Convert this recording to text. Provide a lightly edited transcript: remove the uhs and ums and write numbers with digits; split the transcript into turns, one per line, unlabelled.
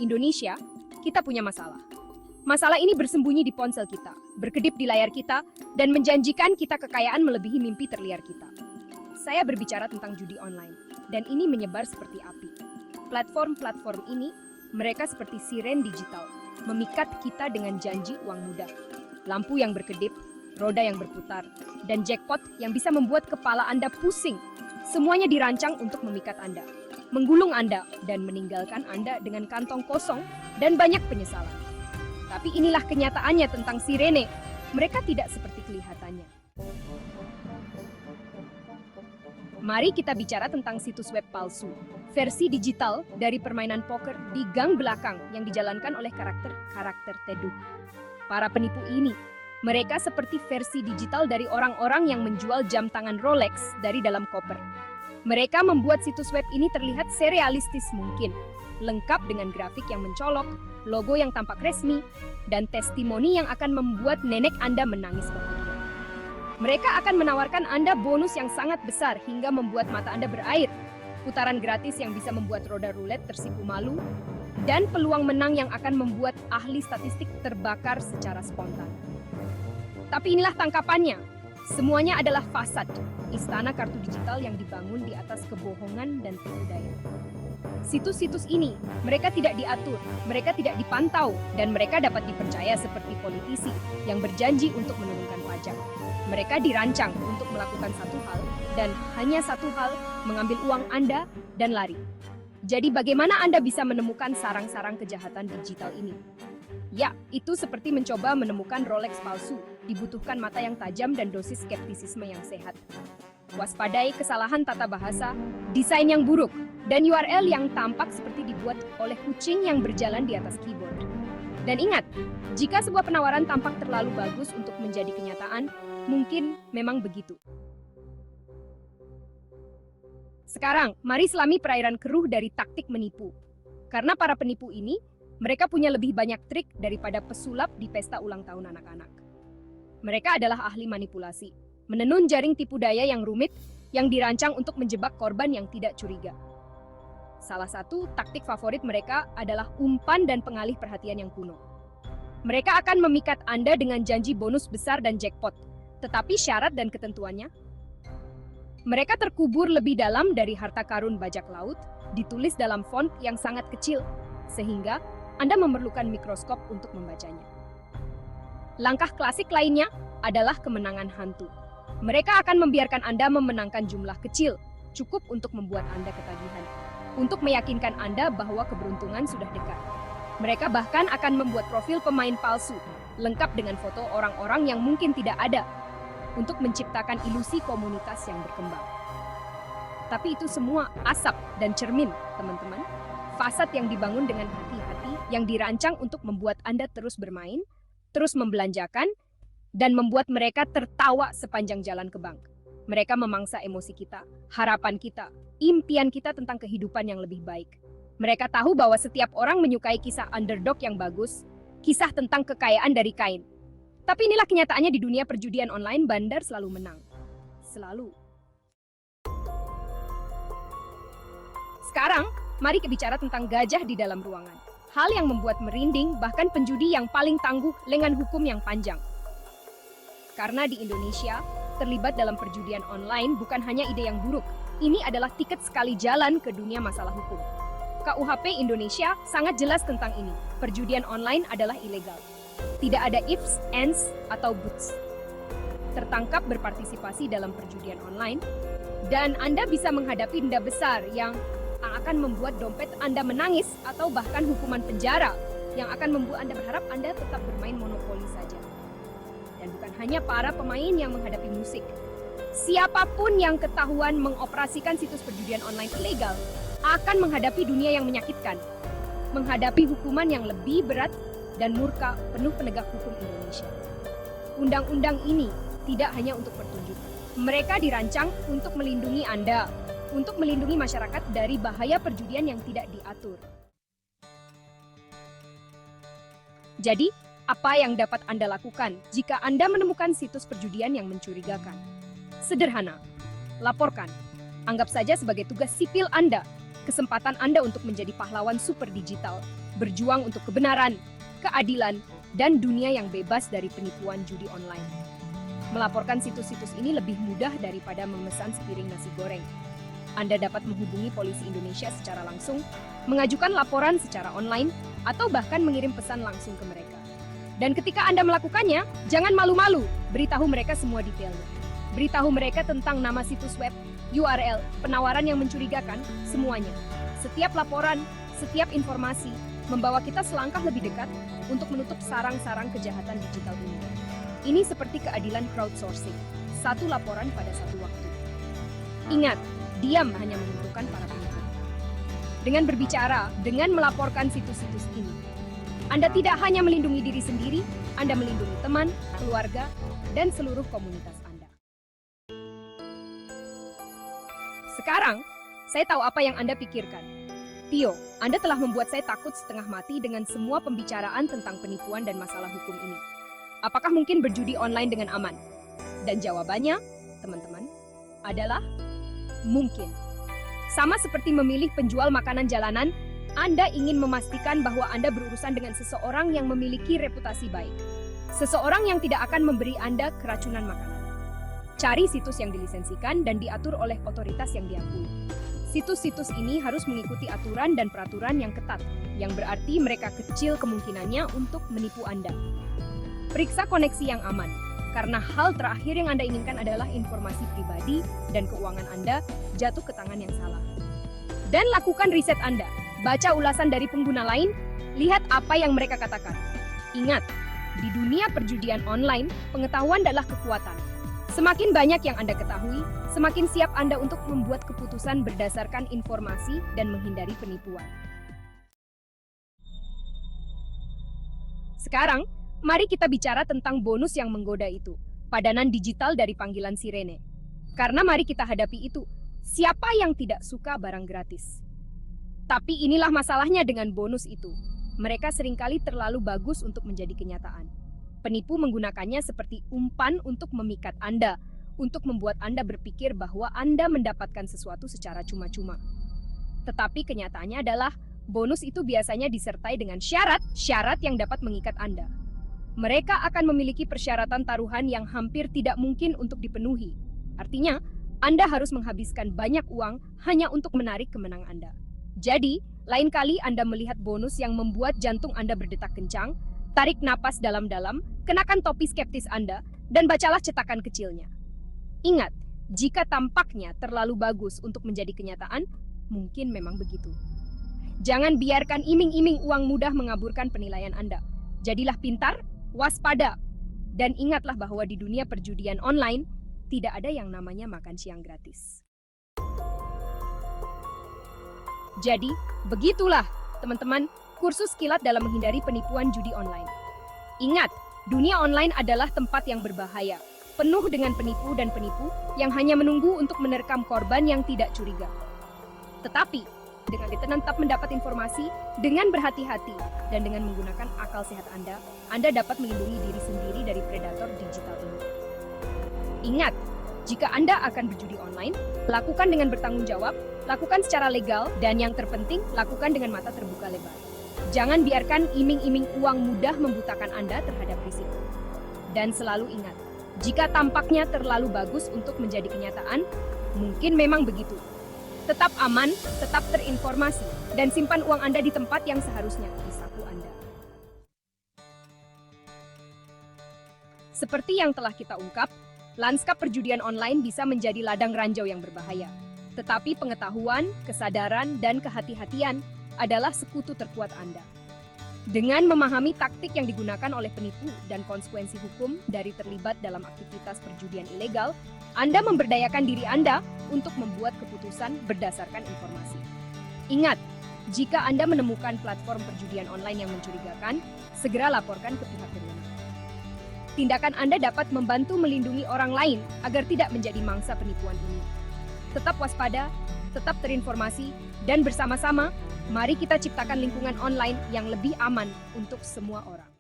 Indonesia, kita punya masalah. Masalah ini bersembunyi di ponsel kita, berkedip di layar kita, dan menjanjikan kita kekayaan melebihi mimpi terliar kita. Saya berbicara tentang judi online, dan ini menyebar seperti api. Platform-platform ini, mereka seperti siren digital, memikat kita dengan janji uang mudah. Lampu yang berkedip, roda yang berputar, dan jackpot yang bisa membuat kepala Anda pusing. Semuanya dirancang untuk memikat Anda, menggulung Anda, dan meninggalkan Anda dengan kantong kosong dan banyak penyesalan. Tapi inilah kenyataannya tentang sirene. Mereka tidak seperti kelihatannya. Mari kita bicara tentang situs web palsu, versi digital dari permainan poker di gang belakang yang dijalankan oleh karakter teduh. Para penipu ini, mereka seperti versi digital dari orang-orang yang menjual jam tangan Rolex dari dalam koper. Mereka membuat situs web ini terlihat serealistis mungkin, lengkap dengan grafik yang mencolok, logo yang tampak resmi, dan testimoni yang akan membuat nenek Anda menangis bahagia. Mereka akan menawarkan Anda bonus yang sangat besar hingga membuat mata Anda berair, putaran gratis yang bisa membuat roda roulette tersipu malu, dan peluang menang yang akan membuat ahli statistik terbakar secara spontan. Tapi inilah tangkapannya. Semuanya adalah fasad, istana kartu digital yang dibangun di atas kebohongan dan tipu daya. Situs-situs ini, mereka tidak diatur, mereka tidak dipantau, dan mereka dapat dipercaya seperti politisi yang berjanji untuk menurunkan pajak. Mereka dirancang untuk melakukan satu hal, dan hanya satu hal, mengambil uang Anda dan lari. Jadi bagaimana Anda bisa menemukan sarang-sarang kejahatan digital ini? Ya, itu seperti mencoba menemukan Rolex palsu, dibutuhkan mata yang tajam dan dosis skeptisisme yang sehat. Waspadai kesalahan tata bahasa, desain yang buruk, dan URL yang tampak seperti dibuat oleh kucing yang berjalan di atas keyboard. Dan ingat, jika sebuah penawaran tampak terlalu bagus untuk menjadi kenyataan, mungkin memang begitu. Sekarang, mari selami perairan keruh dari taktik menipu. Karena para penipu ini, mereka punya lebih banyak trik daripada pesulap di pesta ulang tahun anak-anak. Mereka adalah ahli manipulasi, menenun jaring tipu daya yang rumit yang dirancang untuk menjebak korban yang tidak curiga. Salah satu taktik favorit mereka adalah umpan dan pengalih perhatian yang kuno. Mereka akan memikat Anda dengan janji bonus besar dan jackpot, tetapi syarat dan ketentuannya. Mereka terkubur lebih dalam dari harta karun bajak laut, ditulis dalam font yang sangat kecil, sehingga Anda memerlukan mikroskop untuk membacanya. Langkah klasik lainnya adalah kemenangan hantu. Mereka akan membiarkan Anda memenangkan jumlah kecil, cukup untuk membuat Anda ketagihan, untuk meyakinkan Anda bahwa keberuntungan sudah dekat. Mereka bahkan akan membuat profil pemain palsu, lengkap dengan foto orang-orang yang mungkin tidak ada, untuk menciptakan ilusi komunitas yang berkembang. Tapi itu semua asap dan cermin, teman-teman. Fasad yang dibangun dengan hati-hati, yang dirancang untuk membuat Anda terus bermain, terus membelanjakan, dan membuat mereka tertawa sepanjang jalan ke bank. Mereka memangsa emosi kita, harapan kita, impian kita tentang kehidupan yang lebih baik. Mereka tahu bahwa setiap orang menyukai kisah underdog yang bagus, kisah tentang kekayaan dari kain. Tapi inilah kenyataannya di dunia perjudian online, bandar selalu menang. Selalu. Sekarang, mari bicara tentang gajah di dalam ruangan. Hal yang membuat merinding bahkan penjudi yang paling tangguh lengan hukum yang panjang. Karena di Indonesia, terlibat dalam perjudian online bukan hanya ide yang buruk. Ini adalah tiket sekali jalan ke dunia masalah hukum. KUHP Indonesia sangat jelas tentang ini. Perjudian online adalah ilegal. Tidak ada ifs, ands, atau buts. Tertangkap berpartisipasi dalam perjudian online, dan Anda bisa menghadapi denda besar yang akan membuat dompet Anda menangis atau bahkan hukuman penjara yang akan membuat Anda berharap Anda tetap bermain monopoli saja. Dan bukan hanya para pemain yang menghadapi musik. Siapapun yang ketahuan mengoperasikan situs perjudian online ilegal akan menghadapi dunia yang menyakitkan, menghadapi hukuman yang lebih berat dan murka penuh penegak hukum Indonesia. Undang-undang ini tidak hanya untuk pertunjukan. Mereka dirancang untuk melindungi Anda, untuk melindungi masyarakat dari bahaya perjudian yang tidak diatur. Jadi, apa yang dapat Anda lakukan jika Anda menemukan situs perjudian yang mencurigakan? Sederhana, laporkan. Anggap saja sebagai tugas sipil Anda, kesempatan Anda untuk menjadi pahlawan super digital, berjuang untuk kebenaran, keadilan, dan dunia yang bebas dari penipuan judi online. Melaporkan situs-situs ini lebih mudah daripada memesan sepiring nasi goreng. Anda dapat menghubungi polisi Indonesia secara langsung, mengajukan laporan secara online, atau bahkan mengirim pesan langsung ke mereka. Dan ketika Anda melakukannya, jangan malu-malu, beritahu mereka semua detailnya. Beritahu mereka tentang nama situs web, URL, penawaran yang mencurigakan, semuanya. Setiap laporan, setiap informasi, membawa kita selangkah lebih dekat untuk menutup sarang-sarang kejahatan digital ini. Ini seperti keadilan crowdsourcing, satu laporan pada satu waktu. Ingat, diam hanya menguntungkan para penipu. Dengan berbicara, dengan melaporkan situs-situs ini, Anda tidak hanya melindungi diri sendiri, Anda melindungi teman, keluarga, dan seluruh komunitas Anda. Sekarang, saya tahu apa yang Anda pikirkan. Tio, Anda telah membuat saya takut setengah mati dengan semua pembicaraan tentang penipuan dan masalah hukum ini. Apakah mungkin berjudi online dengan aman? Dan jawabannya, teman-teman, adalah mungkin. Sama seperti memilih penjual makanan jalanan, Anda ingin memastikan bahwa Anda berurusan dengan seseorang yang memiliki reputasi baik. Seseorang yang tidak akan memberi Anda keracunan makanan. Cari situs yang dilisensikan dan diatur oleh otoritas yang diakui. Situs-situs ini harus mengikuti aturan dan peraturan yang ketat, yang berarti mereka kecil kemungkinannya untuk menipu Anda. Periksa koneksi yang aman, karena hal terakhir yang Anda inginkan adalah informasi pribadi dan keuangan Anda jatuh ke tangan yang salah. Dan lakukan riset Anda. Baca ulasan dari pengguna lain, lihat apa yang mereka katakan. Ingat, di dunia perjudian online, pengetahuan adalah kekuatan. Semakin banyak yang Anda ketahui, semakin siap Anda untuk membuat keputusan berdasarkan informasi dan menghindari penipuan. Sekarang, mari kita bicara tentang bonus yang menggoda itu, padanan digital dari panggilan sirene. Karena mari kita hadapi itu, siapa yang tidak suka barang gratis? Tapi inilah masalahnya dengan bonus itu. Mereka seringkali terlalu bagus untuk menjadi kenyataan. Penipu menggunakannya seperti umpan untuk memikat Anda, untuk membuat Anda berpikir bahwa Anda mendapatkan sesuatu secara cuma-cuma. Tetapi kenyataannya adalah, bonus itu biasanya disertai dengan syarat-syarat yang dapat mengikat Anda. Mereka akan memiliki persyaratan taruhan yang hampir tidak mungkin untuk dipenuhi. Artinya, Anda harus menghabiskan banyak uang hanya untuk menarik kemenangan Anda. Jadi, lain kali Anda melihat bonus yang membuat jantung Anda berdetak kencang, tarik napas dalam-dalam, kenakan topi skeptis Anda, dan bacalah cetakan kecilnya. Ingat, jika tampaknya terlalu bagus untuk menjadi kenyataan, mungkin memang begitu. Jangan biarkan iming-iming uang mudah mengaburkan penilaian Anda. Jadilah pintar, waspada, dan ingatlah bahwa di dunia perjudian online, tidak ada yang namanya makan siang gratis. Jadi, begitulah, teman-teman, kursus kilat dalam menghindari penipuan judi online. Ingat, dunia online adalah tempat yang berbahaya, penuh dengan penipu dan penipu yang hanya menunggu untuk menerkam korban yang tidak curiga. Tetapi, dengan tetap mendapat informasi, dengan berhati-hati, dan dengan menggunakan akal sehat Anda dapat melindungi diri sendiri dari predator digital ini. Ingat, jika Anda akan berjudi online, lakukan dengan bertanggung jawab, lakukan secara legal, dan yang terpenting, lakukan dengan mata terbuka lebar. Jangan biarkan iming-iming uang mudah membutakan Anda terhadap risiko. Dan selalu ingat, jika tampaknya terlalu bagus untuk menjadi kenyataan, mungkin memang begitu. Tetap aman, tetap terinformasi, dan simpan uang Anda di tempat yang seharusnya, di saku Anda. Seperti yang telah kita ungkap, lanskap perjudian online bisa menjadi ladang ranjau yang berbahaya. Tetapi pengetahuan, kesadaran, dan kehati-hatian adalah sekutu terkuat Anda. Dengan memahami taktik yang digunakan oleh penipu dan konsekuensi hukum dari terlibat dalam aktivitas perjudian ilegal, Anda memberdayakan diri Anda untuk membuat keputusan berdasarkan informasi. Ingat, jika Anda menemukan platform perjudian online yang mencurigakan, segera laporkan ke pihak berwenang. Tindakan Anda dapat membantu melindungi orang lain agar tidak menjadi mangsa penipuan ini. Tetap waspada, tetap terinformasi, dan bersama-sama, mari kita ciptakan lingkungan online yang lebih aman untuk semua orang.